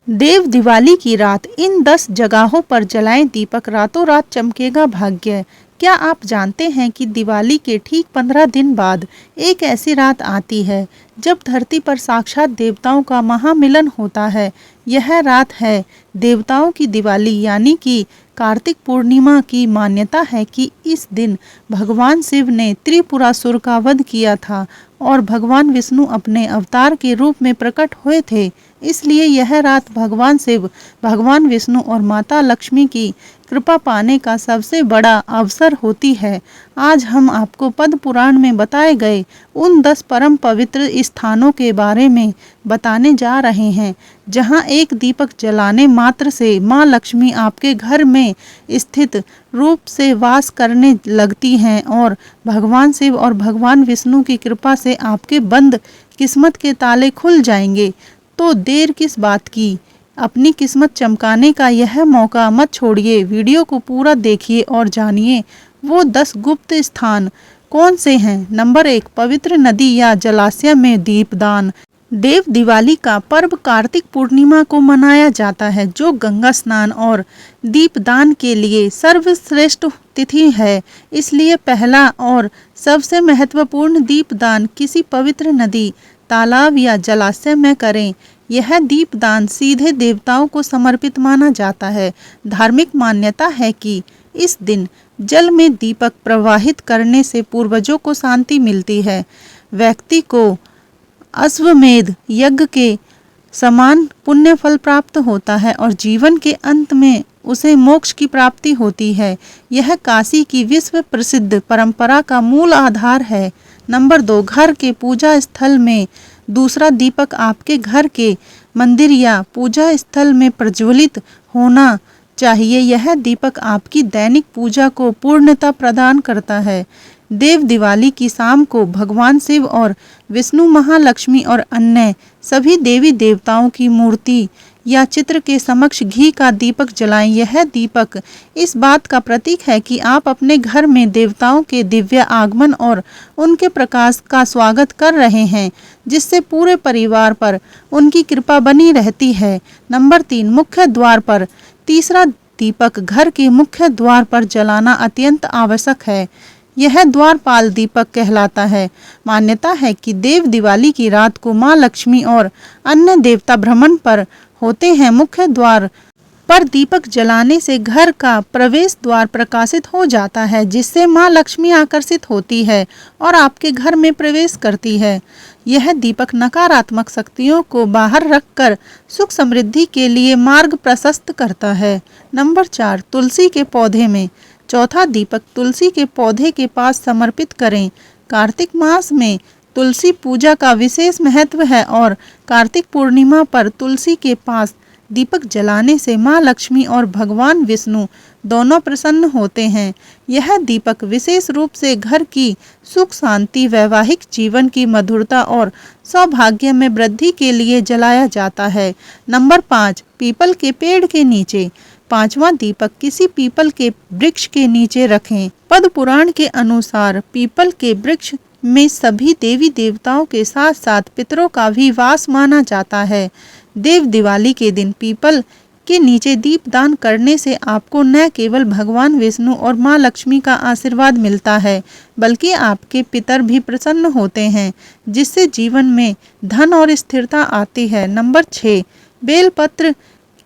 देव दिवाली की रात इन 10 जगहों पर जलाएं दीपक, रातों रात चमकेगा भाग्य। क्या आप जानते हैं कि दिवाली के ठीक 15 दिन बाद एक ऐसी रात आती है जब धरती पर साक्षात देवताओं का महामिलन होता है। यह रात है देवताओं की दिवाली यानी कि कार्तिक पूर्णिमा की। मान्यता है कि इस दिन भगवान शिव ने त्रिपुरासुर का वध किया था और भगवान विष्णु अपने अवतार के रूप में प्रकट हुए थे। इसलिए यह रात भगवान शिव, भगवान विष्णु और माता लक्ष्मी की कृपा पाने का सबसे बड़ा अवसर होती है। आज हम आपको पद्म पुराण में बताए गए उन 10 परम पवित्र स्थानों के बारे में बताने जा रहे हैं जहां एक दीपक जलाने मात्र से मां लक्ष्मी आपके घर में स्थित रूप से वास करने लगती हैं और भगवान शिव और भगवान विष्णु की कृपा से आपके बंद किस्मत के ताले खुल जाएंगे। तो देर किस बात की, अपनी किस्मत चमकाने का यह मौका मत छोड़िए। वीडियो को पूरा देखिए और जानिए वो 10 गुप्त स्थान कौन से हैं। नंबर 1, पवित्र नदी या जलाशय में दीपदान। देव दिवाली का पर्व कार्तिक पूर्णिमा को मनाया जाता है, जो गंगा स्नान और दीपदान के लिए सर्वश्रेष्ठ तिथि है। इसलिए पहला और सबसे महत्वपूर्ण दीपदान किसी पवित्र नदी, तालाब या जलाशय में करें। यह दीपदान सीधे देवताओं को समर्पित माना जाता है। धार्मिक मान्यता है कि इस दिन जल में दीपक प्रवाहित करने से पूर्वजों को शांति मिलती है, व्यक्ति को अश्वमेध यज्ञ के समान पुण्य फल प्राप्त होता है और जीवन के अंत में उसे मोक्ष की प्राप्ति होती है। यह काशी की विश्व प्रसिद्ध परंपरा का मूल आधार है। नंबर 2, घर के पूजा स्थल में दूसरा दीपक आपके घर के मंदिर या पूजा स्थल में प्रज्वलित होना चाहिए। यह दीपक आपकी दैनिक पूजा को पूर्णता प्रदान करता है। देव दिवाली की शाम को भगवान शिव और विष्णु, महालक्ष्मी और अन्य सभी देवी देवताओं की मूर्ति या चित्र के समक्ष घी का दीपक जलाएं। यह दीपक इस बात का प्रतीक है कि आप अपने घर में देवताओं के दिव्य आगमन और उनके प्रकाश का स्वागत कर रहे हैं, जिससे पूरे परिवार पर उनकी कृपा बनी रहती है। नंबर 3, मुख्य द्वार पर तीसरा दीपक घर के मुख्य द्वार पर जलाना अत्यंत आवश्यक है। यह द्वारपाल दीपक कहलाता है। मान्यता है कि देव दिवाली की रात को मां लक्ष्मी और अन्य देवता भ्रमण पर होते हैं। मुख्य द्वार पर दीपक जलाने से घर का प्रवेश द्वार प्रकाशित हो जाता है, जिससे मां लक्ष्मी आकर्षित होती है और आपके घर में प्रवेश करती है। यह दीपक नकारात्मक शक्तियों को बाहर रखकर सुख समृद्धि के लिए मार्ग प्रशस्त करता है। नंबर 4, तुलसी के पौधे में चौथा दीपक तुलसी के पौधे के पास समर्पित करें। कार्तिक मास में तुलसी पूजा का विशेष महत्व है और कार्तिक पूर्णिमा पर तुलसी के पास दीपक जलाने से मां लक्ष्मी और भगवान विष्णु दोनों प्रसन्न होते हैं। यह दीपक विशेष रूप से घर की सुख शांति, वैवाहिक जीवन की मधुरता और सौभाग्य में वृद्धि के लिए जलाया जाता है। नंबर 5, पीपल के पेड़ के नीचे पांचवा दीपक किसी पीपल के वृक्ष के नीचे रखें। पद्म पुराण के अनुसार पीपल के वृक्ष में सभी देवी देवताओं के साथ साथ पितरों का भी वास माना जाता है। देव दिवाली के दिन पीपल के नीचे दीपदान करने से आपको न केवल भगवान विष्णु और मां लक्ष्मी का आशीर्वाद मिलता है, बल्कि आपके पितर भी प्रसन्न होते हैं, जिससे जीवन में धन और स्थिरता आती है। नंबर 6, बेलपत्र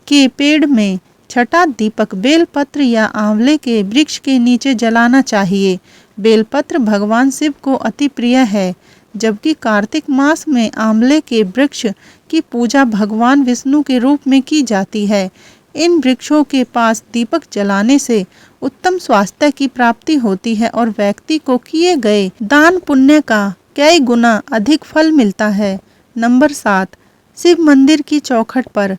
के पेड़ में छठा दीपक बेलपत्र या आंवले के वृक्ष के नीचे जलाना चाहिए। बेलपत्र भगवान शिव को अति प्रिय है, जबकि कार्तिक मास में आंवले के वृक्ष की पूजा भगवान विष्णु के रूप में की जाती है। इन वृक्षों के पास दीपक जलाने से उत्तम स्वास्थ्य की प्राप्ति होती है और व्यक्ति को किए गए दान पुण्य का कई गुना अधिक फल मिलता है। नंबर 7, शिव मंदिर की चौखट पर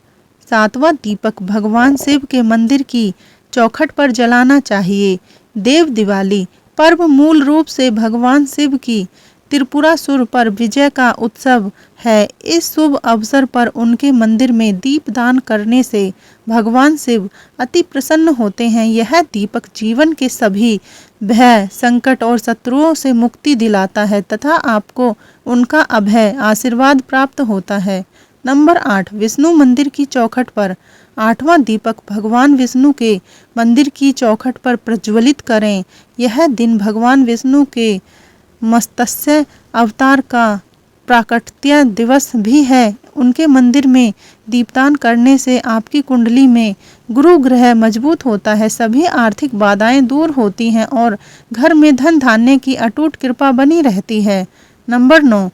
सातवां दीपक भगवान शिव के मंदिर की चौखट पर जलाना चाहिए। देव दिवाली पर्व मूल रूप से भगवान शिव की त्रिपुरासुर पर विजय का उत्सव है। इस शुभ अवसर पर उनके मंदिर में दीपदान करने से भगवान शिव अति प्रसन्न होते हैं। यह दीपक जीवन के सभी भय, संकट और शत्रुओं से मुक्ति दिलाता है तथा आपको उनका अभय आशीर्वाद प्राप्त होता है। नंबर 8, विष्णु मंदिर की चौखट पर 8वां दीपक भगवान विष्णु के मंदिर की चौखट पर प्रज्वलित करें। यह दिन भगवान विष्णु के मत्स्य अवतार का प्राकट्य दिवस भी है। उनके मंदिर में दीपदान करने से आपकी कुंडली में गुरु ग्रह मजबूत होता है, सभी आर्थिक बाधाएं दूर होती हैं और घर में धन धान्य की अटूट कृपा बनी रहती है। नंबर 9,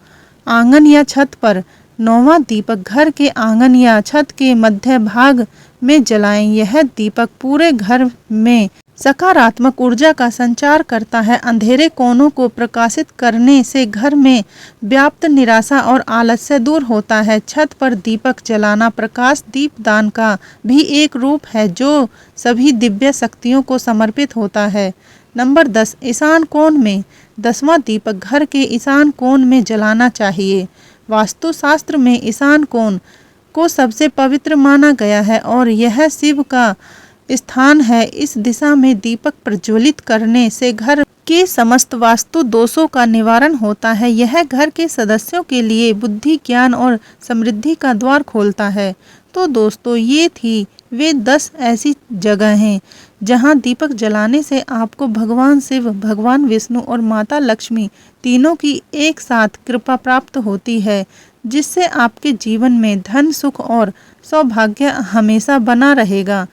आंगन या छत पर 9वां दीपक घर के आंगन या छत के मध्य भाग में जलाएं। यह दीपक पूरे घर में सकारात्मक ऊर्जा का संचार करता है। अंधेरे कोनों को प्रकाशित करने से घर में व्याप्त निराशा और आलस्य दूर होता है। छत पर दीपक जलाना प्रकाश दीपदान का भी एक रूप है जो सभी दिव्य शक्तियों को समर्पित होता है। नंबर 10, ईशान कोण में 10वां दीपक घर के ईशान कोण में जलाना चाहिए। वास्तुशास्त्र में ईशान कोण को सबसे पवित्र माना गया है और यह शिव का स्थान है। इस दिशा में दीपक प्रज्वलित करने से घर के समस्त वास्तु दोषों का निवारण होता है। यह घर के सदस्यों के लिए बुद्धि, ज्ञान और समृद्धि का द्वार खोलता है। तो दोस्तों, ये थी वे 10 ऐसी जगह हैं जहां दीपक जलाने से आपको भगवान शिव, भगवान विष्णु और माता लक्ष्मी तीनों की एक साथ कृपा प्राप्त होती है, जिससे आपके जीवन में धन, सुख और सौभाग्य हमेशा बना रहेगा।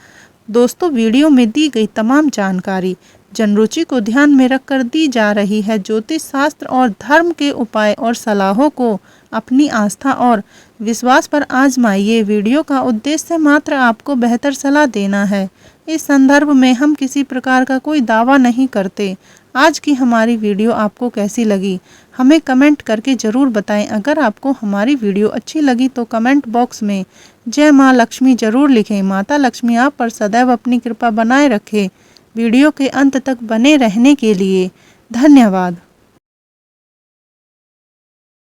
दोस्तों, वीडियो में दी गई तमाम जानकारी जनरुचि को ध्यान में रखकर दी जा रही है। ज्योतिष शास्त्र और धर्म के उपाय और सलाहों को अपनी आस्था और विश्वास पर आजमाइए। वीडियो का उद्देश्य मात्र आपको बेहतर सलाह देना है। इस संदर्भ में हम किसी प्रकार का कोई दावा नहीं करते। आज की हमारी वीडियो आपको कैसी लगी, हमें कमेंट करके ज़रूर बताएं। अगर आपको हमारी वीडियो अच्छी लगी तो कमेंट बॉक्स में जय माँ लक्ष्मी ज़रूर लिखें। माता लक्ष्मी आप पर सदैव अपनी कृपा बनाए रखे। वीडियो के अंत तक बने रहने के लिए धन्यवाद।